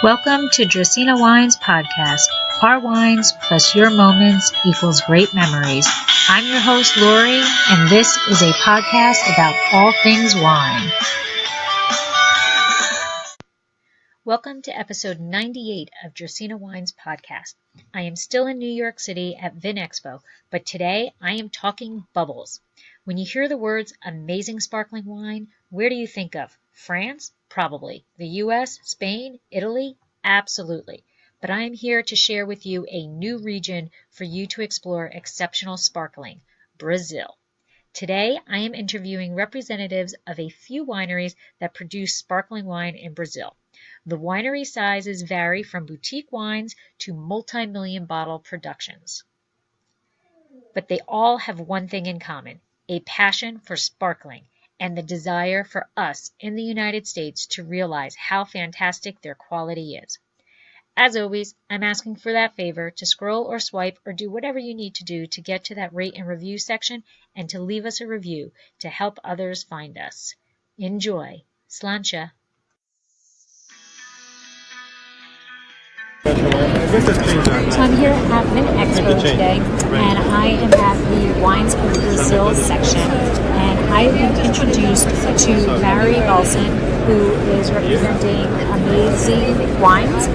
Welcome to Dracaena Wines Podcast. Our wines plus your moments equals great memories. I'm your host, Lori, and this is a podcast about all things wine. Welcome to episode 98 of Dracaena Wines Podcast. I am still in New York City at VinExpo, but today I am talking bubbles. When you hear the words amazing sparkling wine, where do you think of? France? Probably. The US? Spain? Italy? Absolutely. But I am here to share with you a new region for you to explore exceptional sparkling, Brazil. Today, I am interviewing representatives of a few wineries that produce sparkling wine in Brazil. The winery sizes vary from boutique wines to multi-million bottle productions. But they all have one thing in common, a passion for sparkling and the desire for us in the United States to realize how fantastic their quality is. As always, I'm asking for that favor to scroll or swipe or do whatever you need to do to get to that rate and review section and to leave us a review to help others find us. Enjoy. Sláinte. So I'm here at VinExpo today, and I am at the Wines of Brazil section, and I am introduced to Balsan, who is representing Amaze Wines,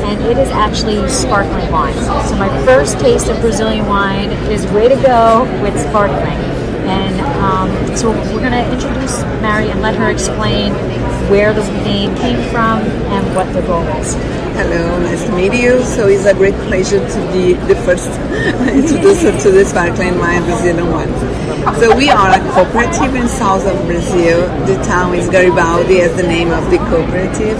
and it is actually sparkling wine. So my first taste of Brazilian wine is way to go with sparkling. And so we're going to introduce Mary and let her explain where the name came from and what the goal is. Hello, nice to meet you. So it's a great pleasure to be the first introducer to the sparkling wine, Brazilian wines. So we are a cooperative in south of Brazil. The town is Garibaldi as the name of the cooperative.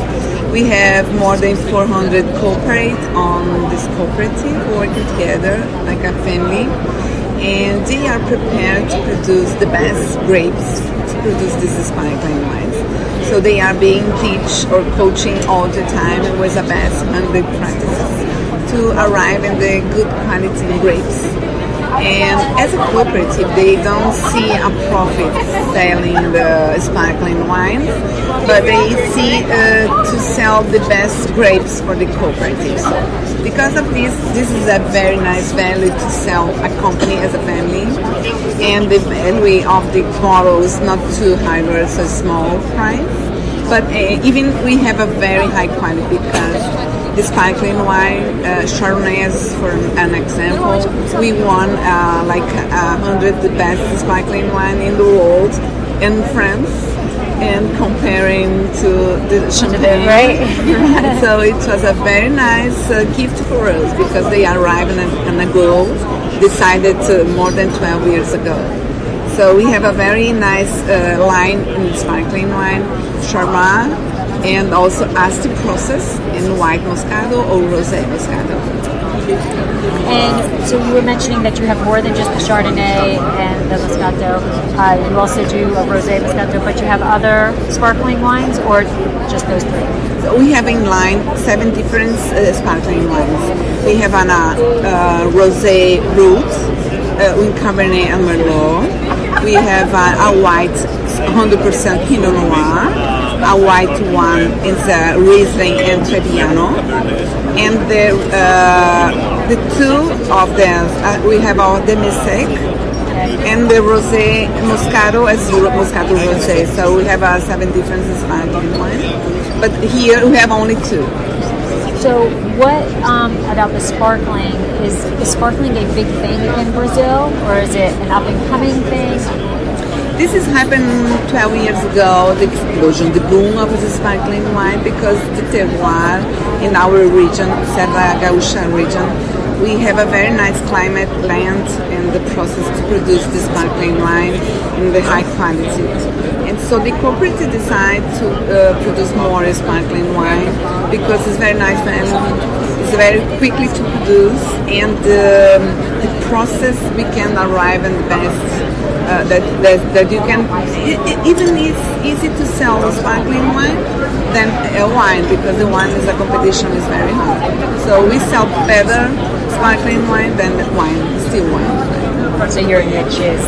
We have more than 400 cooperate on this cooperative working together like a family. And they are prepared to produce the best grapes to produce these sparkling wines. So they are being teach or coaching all the time with the best and good practices to arrive in the good quality grapes. And as a cooperative, they don't see a profit selling the sparkling wines, but they see to sell the best grapes for the cooperatives. Because of this is a very nice value to sell a company as a family, and the value of the bottle is not too high, it's a small price. But even we have a very high quality because the sparkling wine, Dornelles, for an example, we won like 100 the best sparkling wine in the world in France, and comparing to the champagne. Right. So it was a very nice gift for us because they arrived in a goal decided more than 12 years ago. So we have a very nice line in sparkling wine, Chardonnay, and also asti process in white Moscato or rosé Moscato. And so you were mentioning that you have more than just the Chardonnay and the Moscato. You also do a rosé Moscato, but you have other sparkling wines, or just those three? So we have in line 7 different sparkling wines. We have an rosé root, un Cabernet and Merlot. We have a white 100% Pinot Noir. A white one is Riesling and Trebbiano, and the two of them we have our demi-sec and the rosé Moscato as Moscato rosé. So we have 7 different sparkling wines, but here we have only 2. So what about the sparkling? Is sparkling a big thing in Brazil, or is it an up-and-coming thing? This has happened 12 years ago, the explosion, the boom of the sparkling wine, because the terroir in our region, Serra Gaúcha region, we have a very nice climate, land, and the process to produce the sparkling wine in the high quality. And so the cooperative decided to produce more sparkling wine because it's very nice and it's very quickly to produce, and the process we can arrive in the best. That you can, even it's easy to sell sparkling wine than a wine, because the wine is a competition is very hard. So we sell better sparkling wine than wine, still wine. So your niche is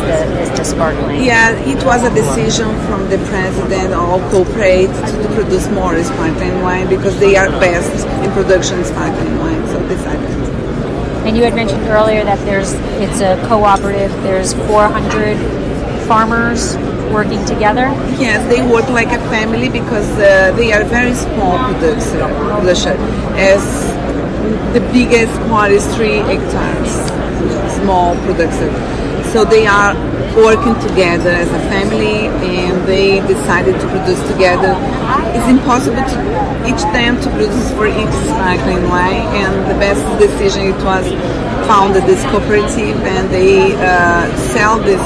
the sparkling. Yeah, it was a decision from the president or corporate to produce more sparkling wine because they are best in production sparkling wine. So decided. And you had mentioned earlier that it's a cooperative. There's 400 farmers working together. Yes, they work like a family because they are very small producer. As the biggest part is 3 hectares, small producer. So they are working together as a family, and they decided to produce together. It's impossible to each them to produce for each sparkling wine, and the best decision it was founded this cooperative, and they sell this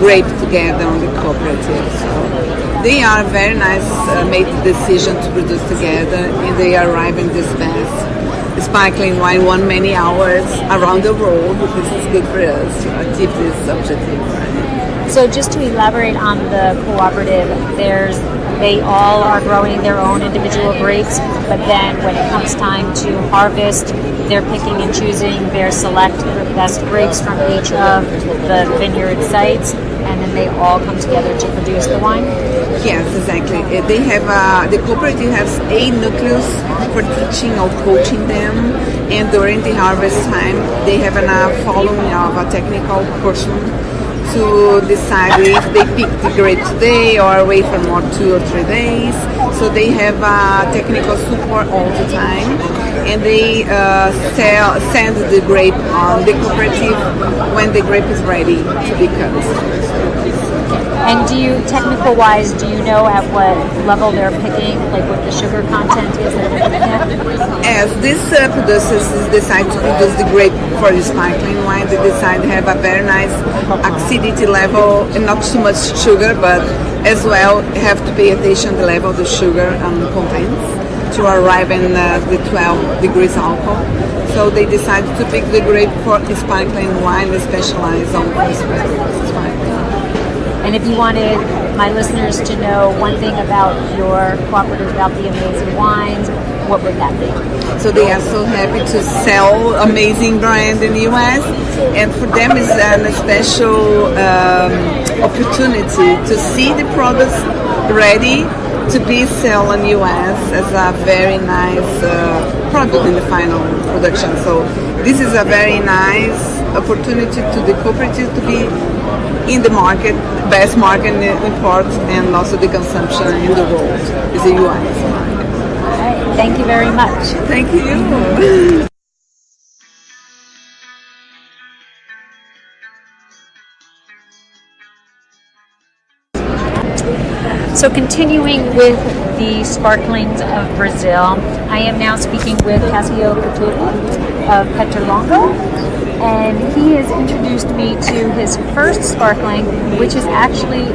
grape together on the cooperative. So they are very nice, made the decision to produce together, and they are arriving this best sparkling wine won many hours around the world because it's good for us to achieve this objective. So just to elaborate on the cooperative, they all are growing their own individual grapes, but then when it comes time to harvest, they're picking and choosing their select best grapes from each of the vineyard sites, and then they all come together to produce the wine? Yes, exactly. They have the cooperative has 8 nucleus for teaching or coaching them, and during the harvest time, they have a following of a technical person to decide if they pick the grape today or wait for more 2 or 3 days. So they have technical support all the time, and they send the grape on the cooperative when the grape is ready to be cut. And technical-wise, do you know at what level they're picking, like what the sugar content is that they're picking at? As these producers decide to produce the grape for the sparkling wine, they decide to have a very nice acidity level and not too much sugar, but as well have to pay attention to the level of the sugar contains to arrive in the 12 degrees alcohol. So they decided to pick the grape for sparkling wine and specialize on sparkling. And if you wanted my listeners to know one thing about your cooperative, about the Amazing Wines, what would that be? So they are so happy to sell amazing brand in the US, and for them it's a special opportunity to see the products ready to be sold in the US as a very nice product in the final production. So this is a very nice opportunity to the cooperative to be in the market, best market in import and also the consumption in the world is the US market. All right, thank you very much. Thank you. So continuing with the sparklings of Brazil, I am now speaking with Cassio Couture of Petrolongo, and he has introduced me to his first sparkling, which is actually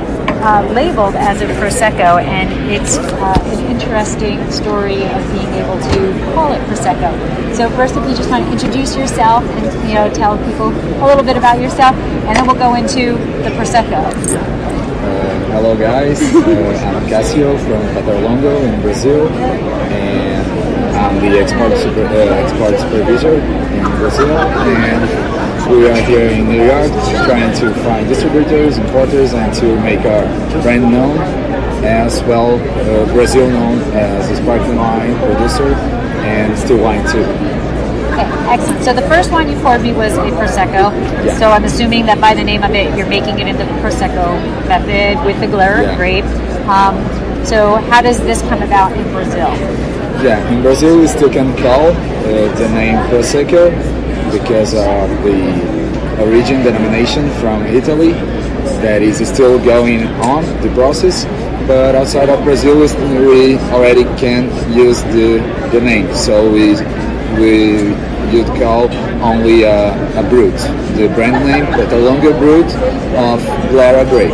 labeled as a Prosecco, and it's an interesting story of being able to call it Prosecco. So first, if you just want to introduce yourself and tell people a little bit about yourself, and then we'll go into the Prosecco. Hello guys, I'm Cassio from Petrolongo in Brazil, and I'm the export supervisor in Brazil, and we are here in New York trying to find distributors, importers, and to make our brand known, as well Brazil known as a sparkling wine producer and still wine too. Okay, excellent. So the first one you poured me was a Prosecco. Yeah. So I'm assuming that by the name of it, you're making it in the Prosecco method with the Glera grape. So how does this come about in Brazil? Yeah, in Brazil we still can call the name Prosecco because of the origin denomination from Italy that is still going on, the process. But outside of Brazil, we already can use the name. So you'd call only a brut. The brand name, Petrolongo Brut of Glera grape.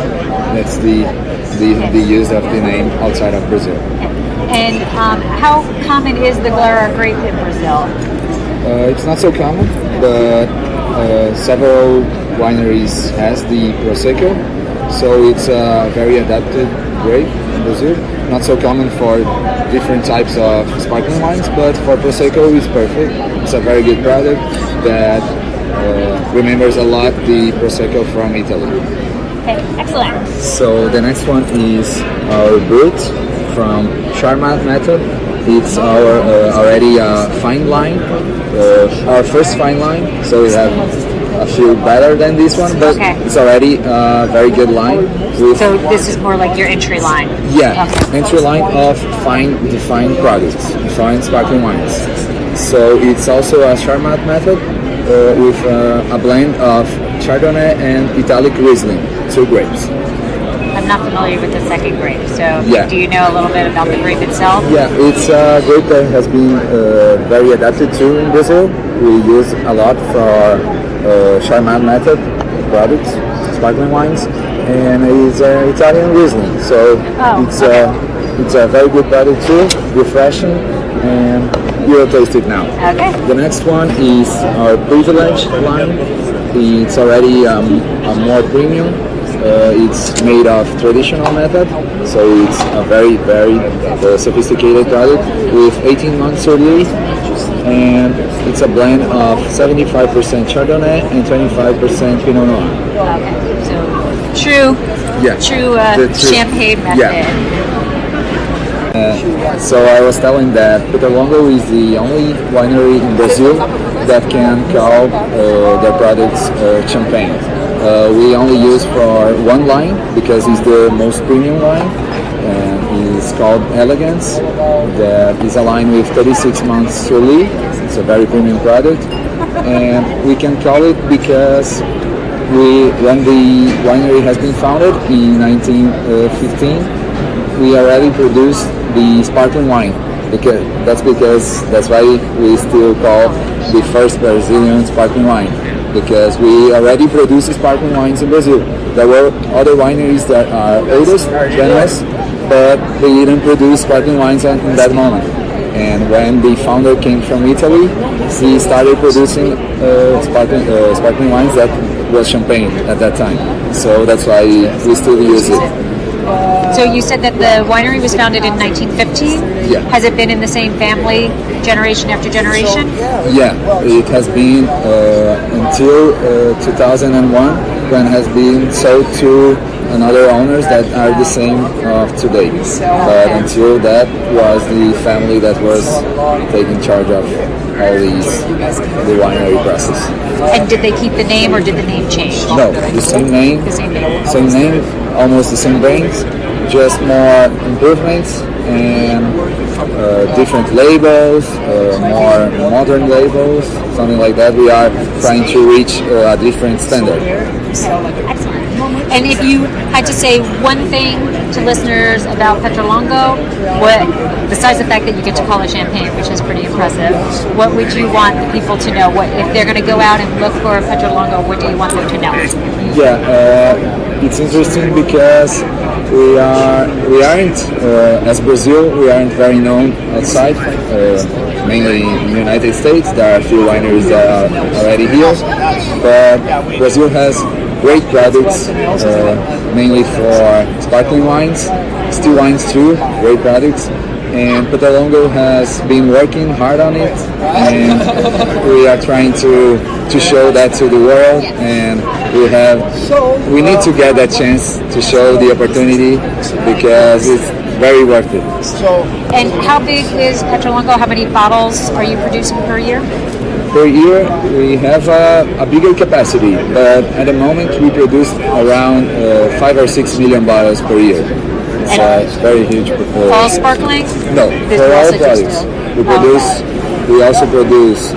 That's the use of the name outside of Brazil. And how common is the Glera grape in Brazil? It's not so common, but several wineries has the Prosecco, so it's a very adapted grape in Brazil. Not so common for different types of sparkling wines, but for Prosecco it's perfect. It's a very good product that remembers a lot the Prosecco from Italy. Okay, excellent. So the next one is our Brut from Charmat method. It's our already fine line, our first fine line. So we have a few better than this one, but it's already a very good line. So this is more like your entry line? Yeah, entry line of defined products, defined sparkling wines. So it's also a Charmat method with a blend of Chardonnay and Italic Riesling, 2 grapes. I'm not familiar with the second grape, so do you know a little bit about the grape itself? Yeah, it's a grape that has been very adapted to in Brazil. We use a lot for Charmat method products, sparkling wines, and it's Italian Riesling. So it's a very good product too, refreshing, and you'll taste it now. Okay. The next one is our Privilege line. It's already a more premium. It's made of traditional method, so it's a very, very sophisticated product with 18 months early, and it's a blend of 75% Chardonnay and 25% Pinot Noir. Okay, so true champagne method. Yeah. So I was telling that Petrolongo is the only winery in Brazil that can call their products champagne. We only use for one line because it's the most premium line, and it's called Elegance. That is a line with 36 months Surly. It's a very premium product, and we can call it because when the winery has been founded in 1915, we already produced the sparkling wine. That's why we still call the first Brazilian sparkling wine, because we already produce sparkling wines in Brazil. There were other wineries that are oldest than us, but they didn't produce sparkling wines in that moment. And when the founder came from Italy, he started producing sparkling wines that was champagne at that time. So that's why we still use it. So you said that the winery was founded in 1915? Yeah. Has it been in the same family generation after generation? Yeah, it has been until 2001, when it has been sold to another owners that are the same of today. But until that was the family that was taking charge of all the winery process. And did they keep the name, or did the name change? No, the same name. The same name. Same name, almost the same brands, just more improvements and different labels, more modern labels, something like that. We are trying to reach a different standard. Excellent. And if you had to say one thing to listeners about Petrolongo, besides the fact that you get to call it champagne, which is pretty impressive, what would you want the people to know? If they're going to go out and look for Petrolongo, what do you want them to know? Yeah, it's interesting because we aren't, as Brazil, we aren't very known outside, mainly in the United States. There are a few wineries that are already here, but Brazil has great products, mainly for sparkling wines, still wines too, great products. And Petrolongo has been working hard on it, and we are trying to show that to the world, and we need to get that chance to show the opportunity, because it's very worth it. And how big is Petrolongo? How many bottles are you producing per year? Per year, we have a bigger capacity, but at the moment we produce around 5 or 6 million bottles per year. It's very huge. All sparkling? No, for all products. We also produce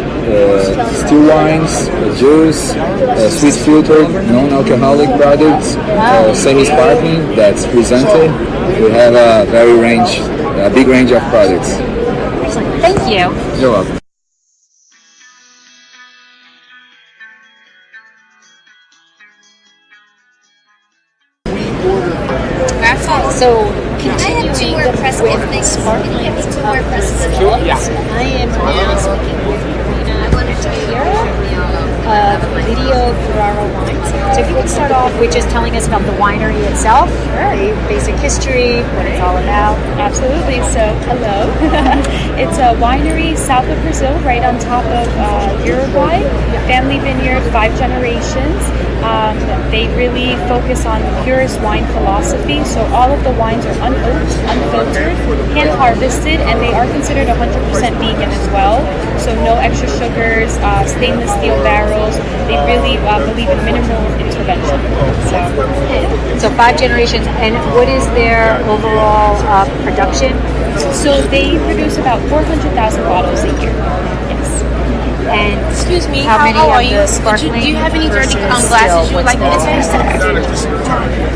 still wines, juice, sweet filtered, non-alcoholic products, semi-sparkling, that's presented. We have a big range of products. Excellent. Thank you. You're welcome. So, continuing with sparkling. I am now speaking with Karina here. of Lidio Carraro Wines. So if you could start off with just telling us about the winery itself, the basic history, what it's all about. Absolutely. So, hello. It's a winery south of Brazil, right on top of Uruguay. Family vineyard, 5 generations. They really focus on purist wine philosophy. So all of the wines are unoaked, unfiltered, hand harvested, and they are considered 100% vegan as well. So no extra sugars, stainless steel barrels. They really believe in minimal intervention. So 5 generations, and what is their overall production? So they produce about 400,000 bottles a year. Yes. And excuse me, how many are of you? the sparkling Do you have any dirty versus glasses still you would like me to what's taste?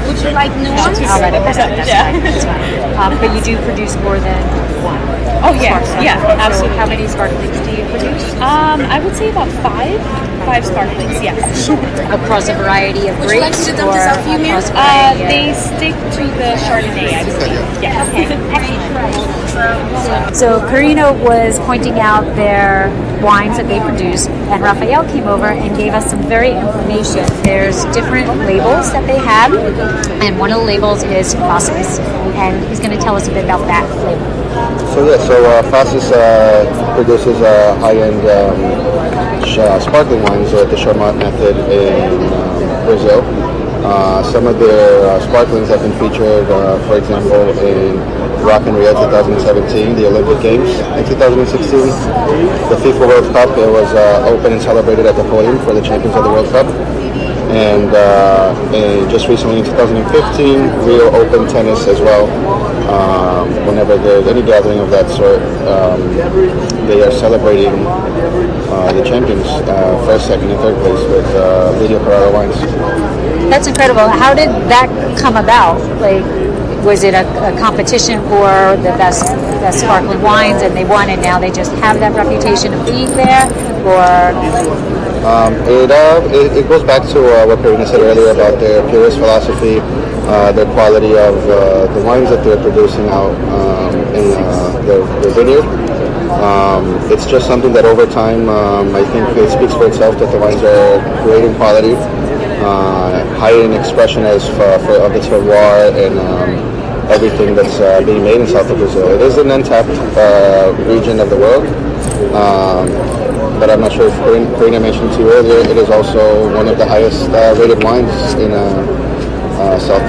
Would you like new ones? All right, that's fine. That's fine. But you do produce more than one. Oh yeah, yeah, So absolutely. how many sparklings do you produce? I would say about 5 sparklings. Yes. Across a variety of Would you like grapes, me to dump or this out for you, ma'am? across a variety of... They stick to the Chardonnay, I believe. Yes. So Carino was pointing out their wines that they produce, and Raphael came over and gave us some very information. There's different labels that they have, and one of the labels is Fases, and he's going to tell us a bit about that label. Fases produces high-end sparkling wines at the Charmat method in Brazil. Some of their sparklings have been featured, for example, in Rock in Rio 2017, the Olympic Games in 2016, the FIFA World Cup. It was open and celebrated at the podium for the champions of the World Cup. And just recently in 2015, Rio Open tennis as well. Whenever there's any gathering of that sort, they are celebrating the champions, first, second, and third place with Lidio Carraro Wines. That's incredible. How did that come about? Like, was it a competition for the best sparkling wines, and they won, and now they just have that reputation of being there, or? It goes back to what Karina said earlier about their purist philosophy, their quality of the wines that they're producing out in their vineyard. It's just something that over time, I think it speaks for itself that the wines are great in quality, high in expression of the terroir and everything that's being made in south of Brazil. It is an untapped region of the world. But I'm not sure if Karina mentioned to you earlier, it is also one of the highest rated wines in South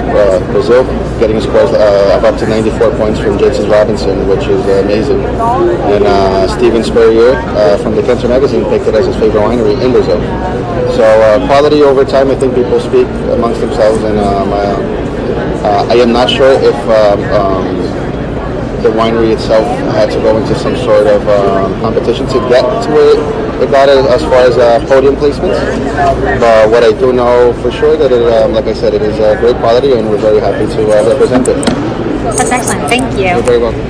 Brazil, getting scores of up to 94 points from Jason Robinson, which is amazing. And Steven Spurrier from the Cancer magazine picked it as his favorite winery in Brazil. So quality over time, I think people speak amongst themselves, and I am not sure if the winery itself had to go into some sort of competition to get to where it got as far as podium placements. But what I do know for sure that it, like I said, it is great quality, and we're very happy to represent it. That's excellent. Thank you. You're very welcome.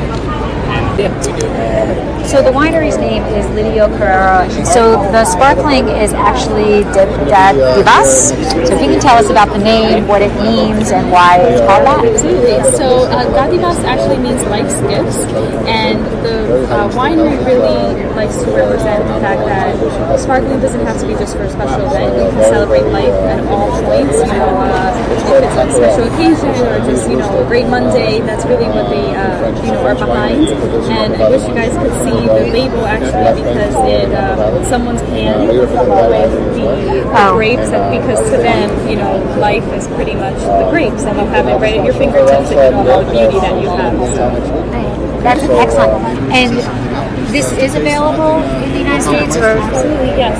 So the winery's name is Lidio Carraro. So the sparkling is actually Divas. So if you can tell us about the name, what it means, and why it's called that. Absolutely. So Dadivas actually means life's gifts, and the winery really likes to represent the fact that sparkling doesn't have to be just for a special event. You can celebrate life at all points. If it's a special occasion or just a great Monday, that's really what they are behind. And I wish you guys could see the label actually, because someone's hand with the grapes, and because to them, life is pretty much the grapes, and you have it right at your fingertips, and all the beauty that you have. That's excellent. And this is available in the United States? Absolutely, yes.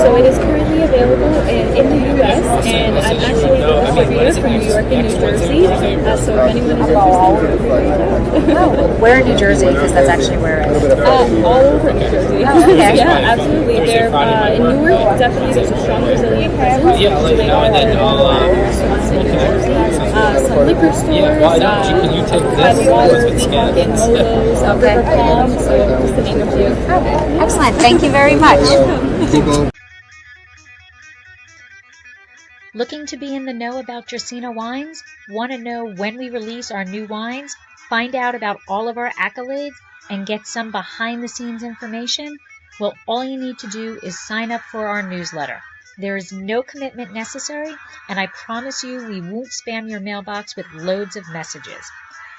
So it is currently available in the U.S., and I'm actually the distributor from New York and New Jersey. So if anyone is interested, where in New Jersey? Because that's actually where it is. all over New Jersey. Okay. Yeah, absolutely. They're in Newark. Definitely, there's a strong Brazilian presence. They are in New Jersey. Some liquor stores. Private waters, in Molos, River Palm. So just to name a few. Excellent. Thank you very much. Looking to be in the know about Dracaena Wines? Want to know when we release our new wines? Find out about all of our accolades and get some behind-the-scenes information? Well, all you need to do is sign up for our newsletter. There is no commitment necessary, and I promise you we won't spam your mailbox with loads of messages.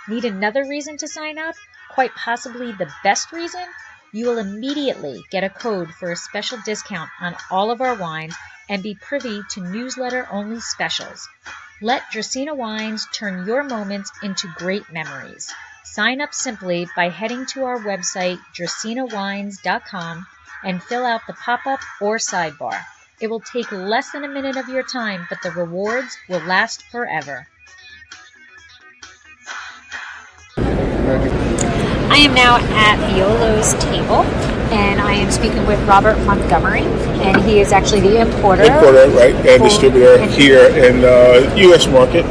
Need another reason to sign up? Quite possibly the best reason? You will immediately get a code for a special discount on all of our wines and be privy to newsletter-only specials. Let Dracaena Wines turn your moments into great memories. Sign up simply by heading to our website, dracaenawines.com, and fill out the pop-up or sidebar. It will take less than a minute of your time, but the rewards will last forever. I am now at Violo's table, and I am speaking with Robert Montgomery, and he is actually the importer. Right, and distributor here in the U.S. market.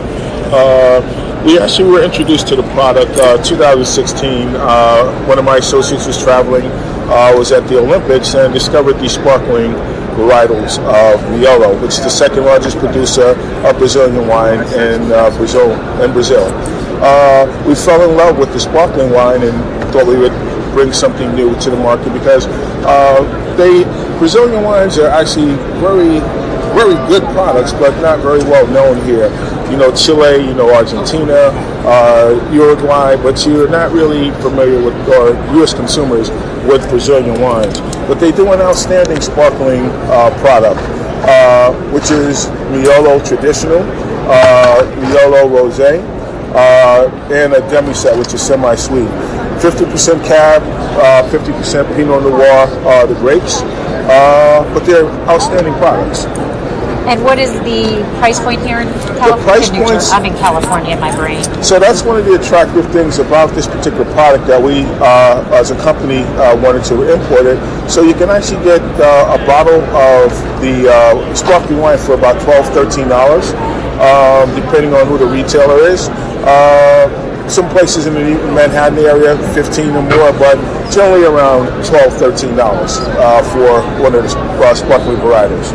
We actually were introduced to the product 2016. One of my associates was traveling, was at the Olympics, and discovered these sparkling varietals of Violo, which is the second largest producer of Brazilian wine in Brazil. We fell in love with the sparkling wine and thought we would bring something new to the market because Brazilian wines are actually very, very good products, but not very well known here. You know Chile, you know Argentina, Uruguay, but you're not really familiar with, or U.S. consumers, with Brazilian wines. But they do an outstanding sparkling product, which is Miolo Traditional, Miolo Rosé, and a demi-set, which is semi-sweet. 50% Cab, 50% Pinot Noir, the grapes, but they're outstanding products. And what is the price point here in California? The price points, I'm in California in my brain. So that's one of the attractive things about this particular product that we, as a company, wanted to import it. So you can actually get a bottle of the sparkling wine for about $12, $13, depending on who the retailer is. Some places in the Manhattan area, $15 or more, but generally around $12, $13 for one of the sparkling varietals.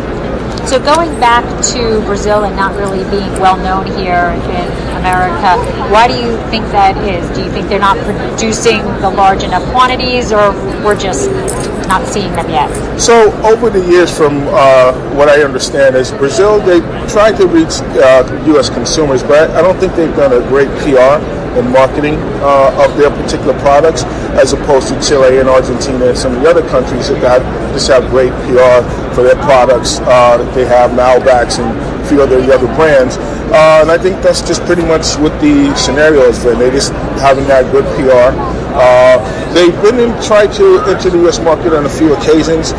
So going back to Brazil and not really being well known here in America, why do you think that is? Do you think they're not producing the large enough quantities, or we're just not seeing them yet? So over the years, from what I understand, is Brazil, they tried to reach U.S. consumers, but I don't think they've done a great PR and marketing of their particular products, as opposed to Chile and Argentina and some of the other countries that just have great PR for their products. They have Malbecs and a few other brands. And I think that's just pretty much what the scenario has been. They just haven't had good PR. They've tried to enter the U.S. market on a few occasions.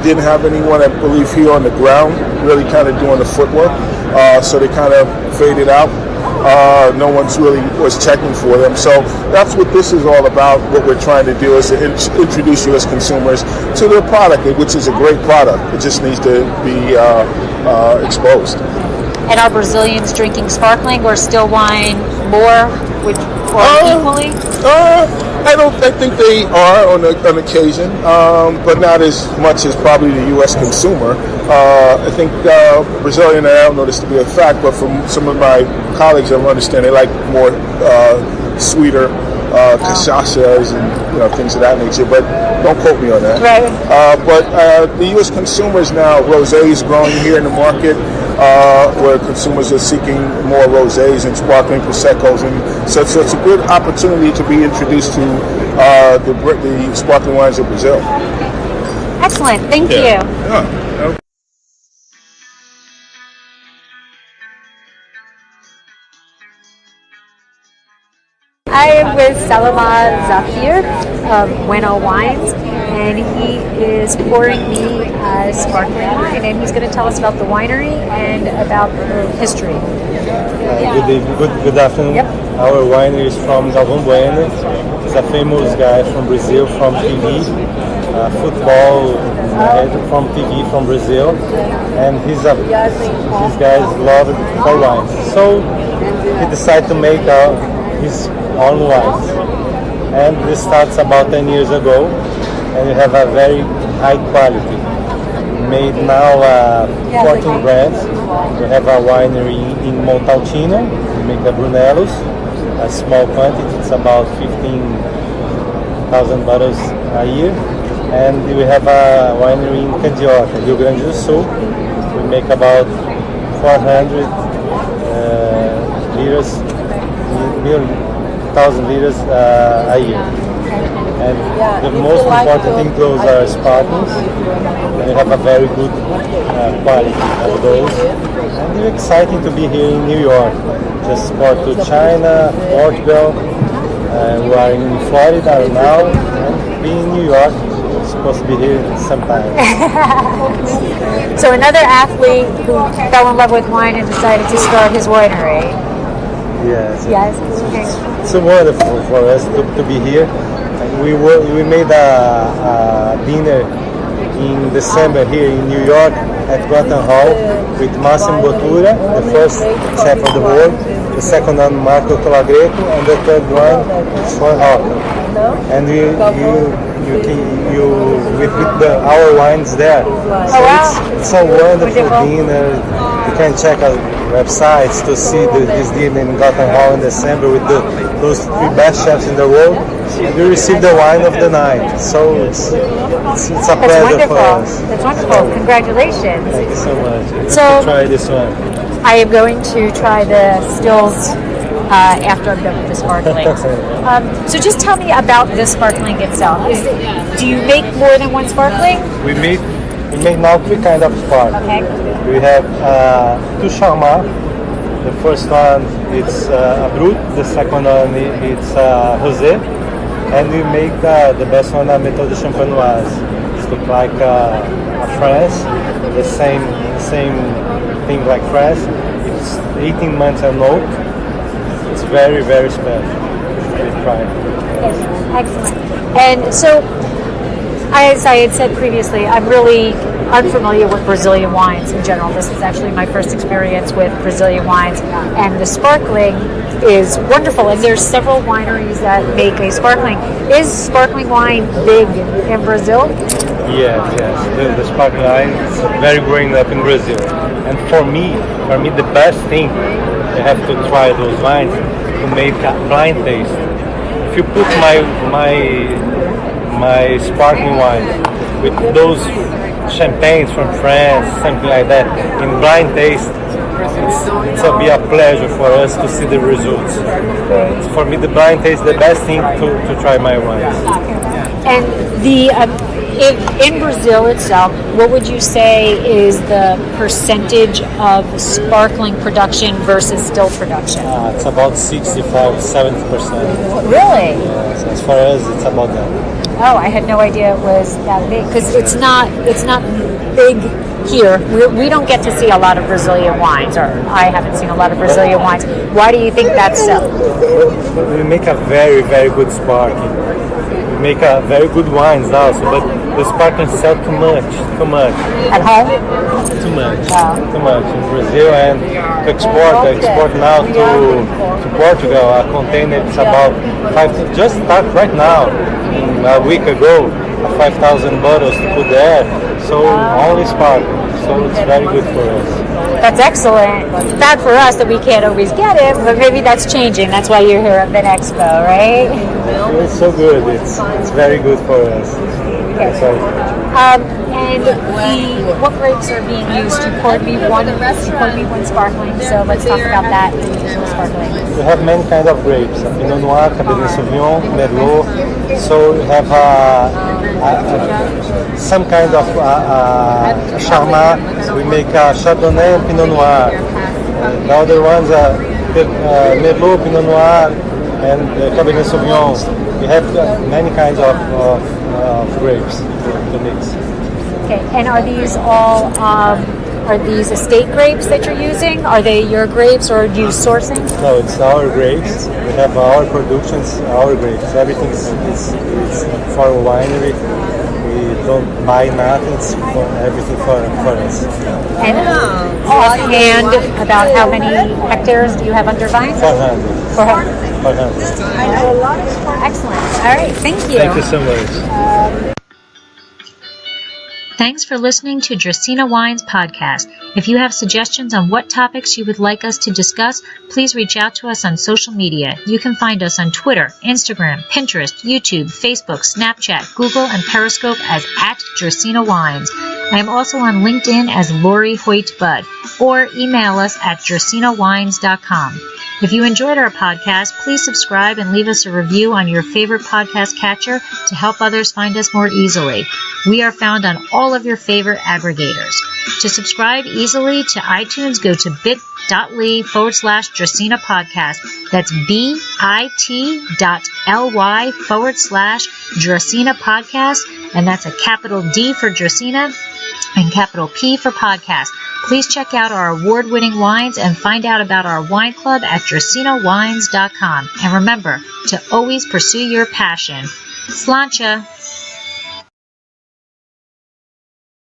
Didn't have anyone, I believe, here on the ground really kind of doing the footwork. So they kind of faded out. No one's really was checking for them. So that's what this is all about. What we're trying to do is to introduce U.S. consumers to their product, which is a great product. It just needs to be exposed. And are Brazilians drinking sparkling or still wine more, or equally? I think they are on occasion, but not as much as probably the U.S. consumer. I think Brazilian, I don't know this to be a fact, but from some of my colleagues, I understand they like more sweeter cachaças and things of that nature. But don't quote me on that. Right. But the U.S. consumers now, rosé is growing here in the market. Where consumers are seeking more rosés and sparkling proseccos, and so it's a good opportunity to be introduced to the sparkling wines of Brazil. Excellent, thank you. Yeah. I am with Salama Zafir of Bueno Wines, and he is pouring me sparkling wine, and he's going to tell us about the winery and about the history. Good afternoon. Yep. Our winery is from Galvão Bueno. He's a famous guy from Brazil, from TV, football from TV from Brazil, and these guys love for wine. So he decided to make his own wines, and this starts about 10 years ago, and we have a very high quality. Made now 14 brands. We have a winery in Montalcino. We make the Dornelles, a small quantity. It's about 15,000 bottles a year. And we have a winery in Candiota, Rio Grande do Sul. We make about 400 1,000 liters a year. And the most important thing, those are sparklings. And we have a very good quality of those. And it's exciting to be here in New York. Just export to China, Portugal. We are in Florida now, and being in New York, we're supposed to be here sometime. So another athlete who fell in love with wine and decided to start his winery. Yes. Yes. Okay. It's wonderful for us to be here. We made a dinner in December here in New York at Gotham Hall with Massimo Bottura, the first chef of the world, the second one Marco Colagreco, and the third one Sean Hawker. And with our wines there. So it's a wonderful dinner. You can check our websites to see this dinner in Gotham Hall in December with those three best chefs in the world. And we received the wine of the night. So it's a pleasure for us. That's wonderful. Congratulations. Thank you so much. So Try this one. I am going to try the stills after I'm done with the sparkling. So just tell me about the sparkling itself. Do you make more than one sparkling? We make now three kinds of sparkling. Okay. We have two Charmat. The first one it's a Brut. The second one it's Rosé. And we make the best one a Méthode Champenoise. It's look like France. The same thing like France. It's 18 months and old. It's very, very special. We try it. Excellent. And so, as I had said previously, I'm really unfamiliar with Brazilian wines in general. This is actually my first experience with Brazilian wines, and the sparkling is wonderful. And there's several wineries that make a sparkling. Is sparkling wine big in Brazil? Yes. The sparkling wine is very growing up in Brazil. And for me, the best thing, you have to try those wines to make a blind taste. If you put my sparkling wine with those champagnes from France, something like that, in blind taste, it'll be a pleasure for us to see the results. For me, the blind taste is the best thing to try my wines. And in Brazil itself, what would you say is the percentage of sparkling production versus still production? It's about 65-70%. Really? Yes, as far as it's about that. Oh, I had no idea it was that big, because it's not big here. We don't get to see a lot of Brazilian wines, or I haven't seen a lot of Brazilian wines. Why do you think that's so? We make a very, very good sparkling. We make a very good wines also, but the sparkling sell too much. At home? Too much. Wow. Too much in Brazil, and to export now to Portugal. A container it's about just start right now. A week ago, 5,000 bottles to put there. So only sparkling. So it's very good for us. That's excellent. Bad for us that we can't always get it, but maybe that's changing. That's why you're here at VinExpo, right? It's so good. It's very good for us. Okay. And what grapes are being used? You poured me one sparkling, so let's talk about that. Sparkling. We have many kinds of grapes: Pinot Noir, Cabernet Sauvignon, Merlot. So we have some kind of Charmat. We make Chardonnay and Pinot Noir. The other ones are Merlot, Pinot Noir, and Cabernet Sauvignon. We have many kinds of grapes to mix. Okay, and are these all estate grapes that you're using? Are they your grapes, or do you sourcing? No, it's our grapes. We have our productions, our grapes. Everything is for a winery. We don't buy nothing. It's everything for us. And offhand, about how many hectares do you have under vines? 400. 400. 400. Excellent. All right, thank you. Thank you so much. Thanks for listening to Dracaena Wines Podcast. If you have suggestions on what topics you would like us to discuss, please reach out to us on social media. You can find us on Twitter, Instagram, Pinterest, YouTube, Facebook, Snapchat, Google, and Periscope as @Dracaena Wines. I am also on LinkedIn as Lori Hoyt Budd, or email us at dracaenawines.com. If you enjoyed our podcast, please subscribe and leave us a review on your favorite podcast catcher to help others find us more easily. We are found on all of your favorite aggregators. To subscribe easily to iTunes, go to bit.ly/Dracaena Podcast. That's bit.ly/Dracaena Podcast. And that's a capital D for Dracaena and capital P for podcast. Please check out our award-winning wines and find out about our wine club at dracaenawines.com. And remember to always pursue your passion. Sláinte!